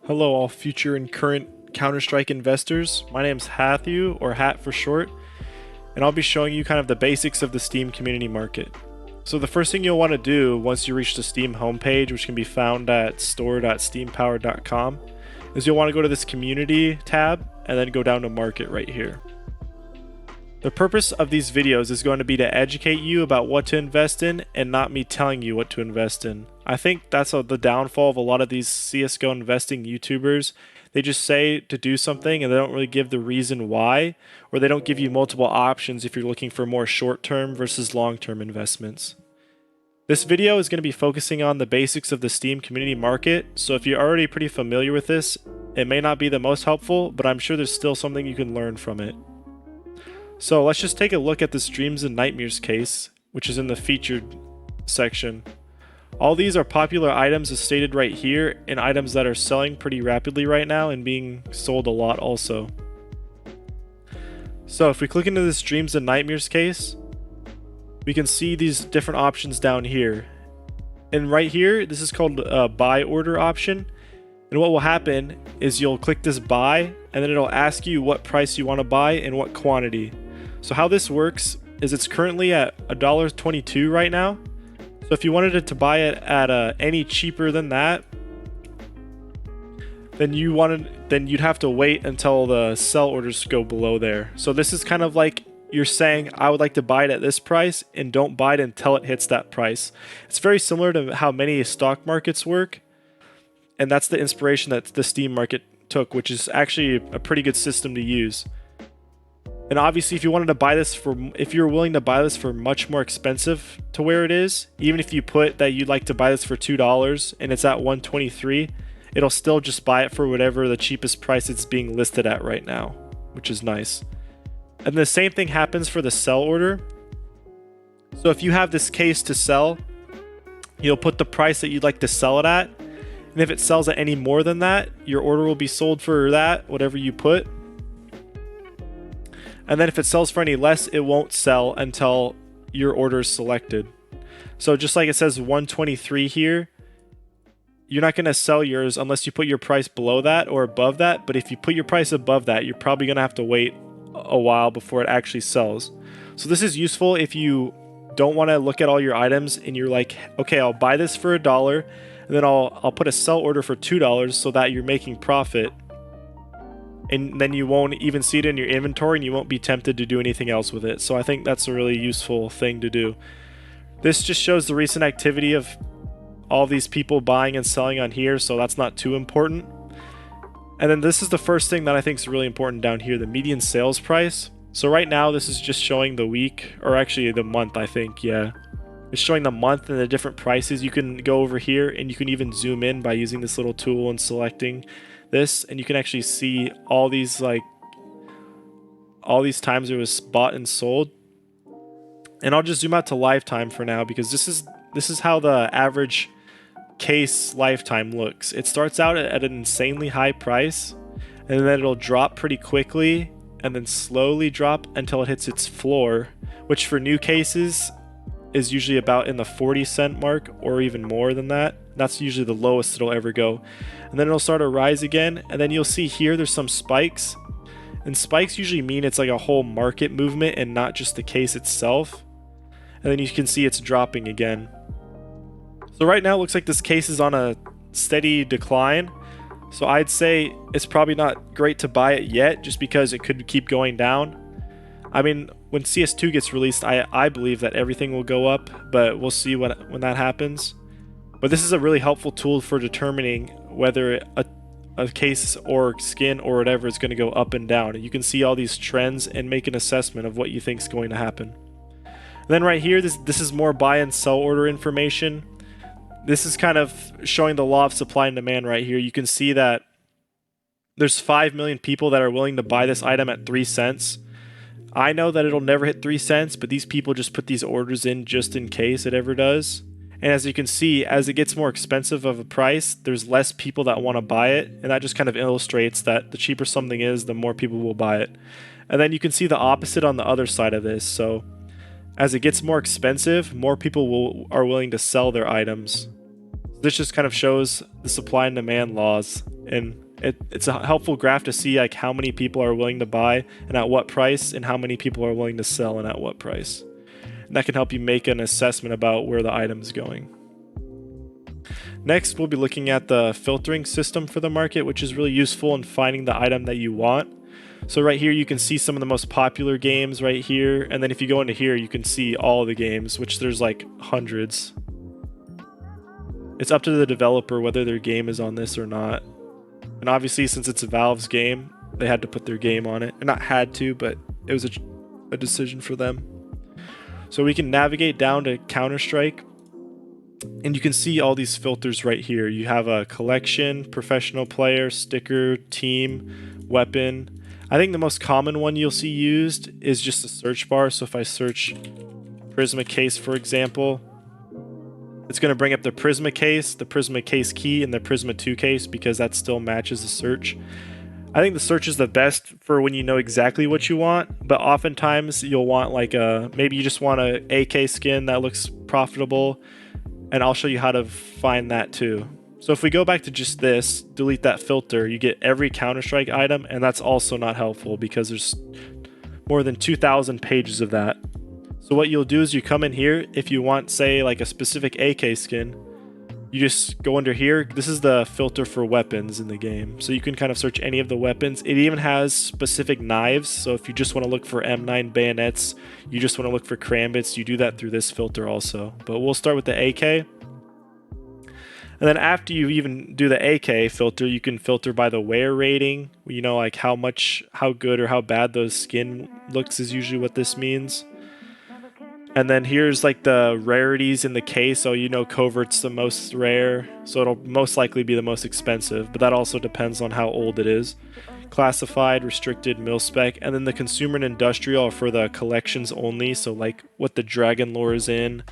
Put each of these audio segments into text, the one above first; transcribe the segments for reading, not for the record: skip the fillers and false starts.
Hello, all future and current Counter-Strike investors. My name's Hathu, or Hat for short, and I'll be showing you kind of the basics of the Steam community market. So the first thing you'll want to do once you reach the Steam homepage, which can be found at store.steampower.com, is you'll want to go to this community tab and then go down to market right here. The purpose of these videos is going to be to educate you about what to invest in and not me telling you what to invest in. I think that's the downfall of a lot of these CSGO investing YouTubers. They just say to do something and they don't really give the reason why, or they don't give you multiple options if you're looking for more short-term versus long-term investments. This video is going to be focusing on the basics of the Steam community market, so if you're already pretty familiar with this, it may not be the most helpful, but I'm sure there's still something you can learn from it. So let's just take a look at this Dreams and Nightmares case, which is in the featured section. All these are popular items as stated right here, and items that are selling pretty rapidly right now and being sold a lot also. So if we click into this Dreams and Nightmares case, we can see these different options down here. And right here, this is called a buy order option. And what will happen is you'll click this buy, and then it'll ask you what price you want to buy and what quantity. So how this works is it's currently at $1.22 right now. So if you wanted it to buy it at any cheaper than that, then you'd have to wait until the sell orders go below there. So this is kind of like you're saying, I would like to buy it at this price, and don't buy it until it hits that price. It's very similar to how many stock markets work, and that's the inspiration that the Steam market took, which is actually a pretty good system to use. And obviously, if you're willing to buy this for much more expensive to where it is, even if you put that you'd like to buy this for $2 and it's at $1.23, it'll still just buy it for whatever the cheapest price it's being listed at right now, which is nice. And the same thing happens for the sell order. So if you have this case to sell, you'll put the price that you'd like to sell it at, and if it sells at any more than that, your order will be sold for that, whatever you put. And then if it sells for any less, it won't sell until your order is selected. So just like it says 123 here, you're not going to sell yours unless you put your price below that or above that. But if you put your price above that, you're probably going to have to wait a while before it actually sells. So this is useful if you don't want to look at all your items and you're like, okay, I'll buy this for $1 and then I'll put a sell order for $2 so that you're making profit. And then you won't even see it in your inventory and you won't be tempted to do anything else with it. So I think that's a really useful thing to do. This just shows the recent activity of all these people buying and selling on here, so that's not too important. And then this is the first thing that I think is really important down here, the median sales price. So right now this is just showing the week, or actually the month, I think, yeah. It's showing the month and the different prices. You can go over here and you can even zoom in by using this little tool and selecting this, and you can actually see all these times it was bought and sold. And I'll just zoom out to lifetime for now, because this is how the average case lifetime looks. It starts out at an insanely high price, and then it'll drop pretty quickly and then slowly drop until it hits its floor, which for new cases is usually about in the 40-cent mark or even more than that. That's usually the lowest it'll ever go. And then it'll start to rise again, and then you'll see here there's some spikes. And spikes usually mean it's like a whole market movement and not just the case itself. And then you can see it's dropping again. So right now it looks like this case is on a steady decline. So I'd say it's probably not great to buy it yet, just because it could keep going down. I mean, when CS2 gets released, I believe that everything will go up, but we'll see when that happens. But this is a really helpful tool for determining whether a case or skin or whatever is going to go up and down. You can see all these trends and make an assessment of what you think is going to happen. And then right here, this is more buy and sell order information. This is kind of showing the law of supply and demand right here. You can see that there's 5 million people that are willing to buy this item at 3 cents. I know that it'll never hit 3 cents, but these people just put these orders in just in case it ever does. And as you can see, as it gets more expensive of a price, there's less people that want to buy it. And that just kind of illustrates that the cheaper something is, the more people will buy it. And then you can see the opposite on the other side of this. So as it gets more expensive, more people are willing to sell their items. This just kind of shows the supply and demand laws, and it's a helpful graph to see like how many people are willing to buy and at what price, and how many people are willing to sell and at what price. And that can help you make an assessment about where the item is going. Next, we'll be looking at the filtering system for the market, which is really useful in finding the item that you want. So right here, you can see some of the most popular games right here. And then if you go into here, you can see all the games, which there's like hundreds. It's up to the developer whether their game is on this or not. And obviously, since it's a Valve's game, they had to put their game on it. Or not had to, but it was a decision for them. So we can navigate down to Counter-Strike. And you can see all these filters right here. You have a collection, professional player, sticker, team, weapon. I think the most common one you'll see used is just the search bar. So if I search Prisma case, for example, it's going to bring up the Prisma case key, and the Prisma 2 case because that still matches the search. I think the search is the best for when you know exactly what you want, but oftentimes you'll want like maybe you just want a AK skin that looks profitable, and I'll show you how to find that too. So if we go back to just this, delete that filter, you get every Counter-Strike item, and that's also not helpful because there's more than 2,000 pages of that. So what you'll do is you come in here, if you want, say, like a specific AK skin, you just go under here. This is the filter for weapons in the game. So you can kind of search any of the weapons. It even has specific knives. So if you just want to look for M9 bayonets, you just want to look for karambits, you do that through this filter also. But we'll start with the AK. And then after you even do the AK filter, you can filter by the wear rating. You know, like how good or how bad those skin looks is usually what this means. And then here's like the rarities in the case. So you know Covert's the most rare, so it'll most likely be the most expensive, but that also depends on how old it is. Classified, restricted, mil-spec, and then the consumer and industrial are for the collections only, so like what the Dragon Lore is in,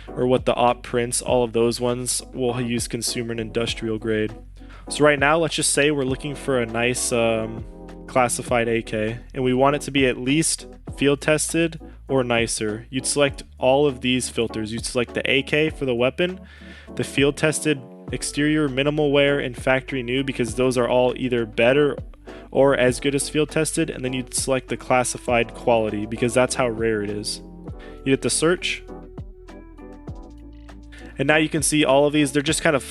or what the Op prints, all of those ones will use consumer and industrial grade. So right now, let's just say we're looking for a nice classified AK, and we want it to be at least field tested or nicer. You'd select all of these filters. You'd select the AK for the weapon, the field tested, exterior, minimal wear, and factory new, because those are all either better or as good as field tested, and then you'd select the classified quality because that's how rare it is. You hit the search, and now you can see all of these. They're just kind of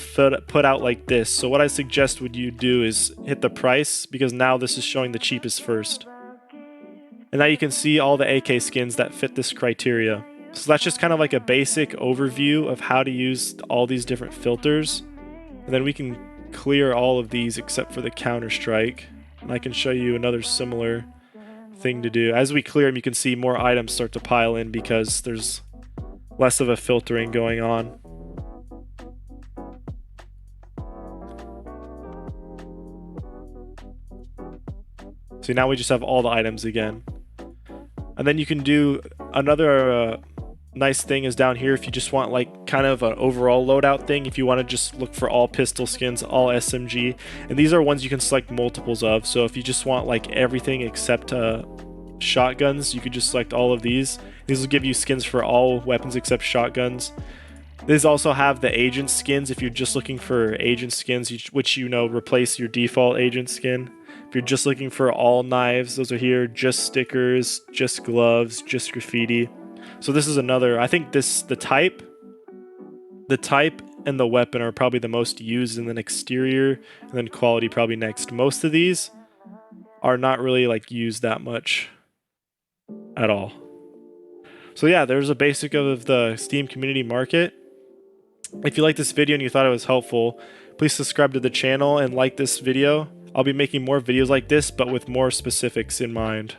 put out like this. So what I suggest would you do is hit the price, because now this is showing the cheapest first. And now you can see all the AK skins that fit this criteria. So that's just kind of like a basic overview of how to use all these different filters. And then we can clear all of these except for the Counter-Strike. And I can show you another similar thing to do. As we clear them, you can see more items start to pile in because there's less of a filtering going on. So now we just have all the items again. And then you can do another nice thing is down here if you just want like kind of an overall loadout thing. If you want to just look for all pistol skins, all SMG, and these are ones you can select multiples of. So if you just want like everything except shotguns, you could just select all of these. These will give you skins for all weapons except shotguns. These also have the agent skins if you're just looking for agent skins, which you know replace your default agent skin. If you're just looking for all knives, those are here. Just stickers, just gloves, just graffiti. So this is another, I think the type and the weapon are probably the most used, and then exterior, and then quality probably next. Most of these are not really like used that much at all. So yeah, there's a basic of the Steam community market. If you like this video and you thought it was helpful, please subscribe to the channel and like this video. I'll be making more videos like this, but with more specifics in mind.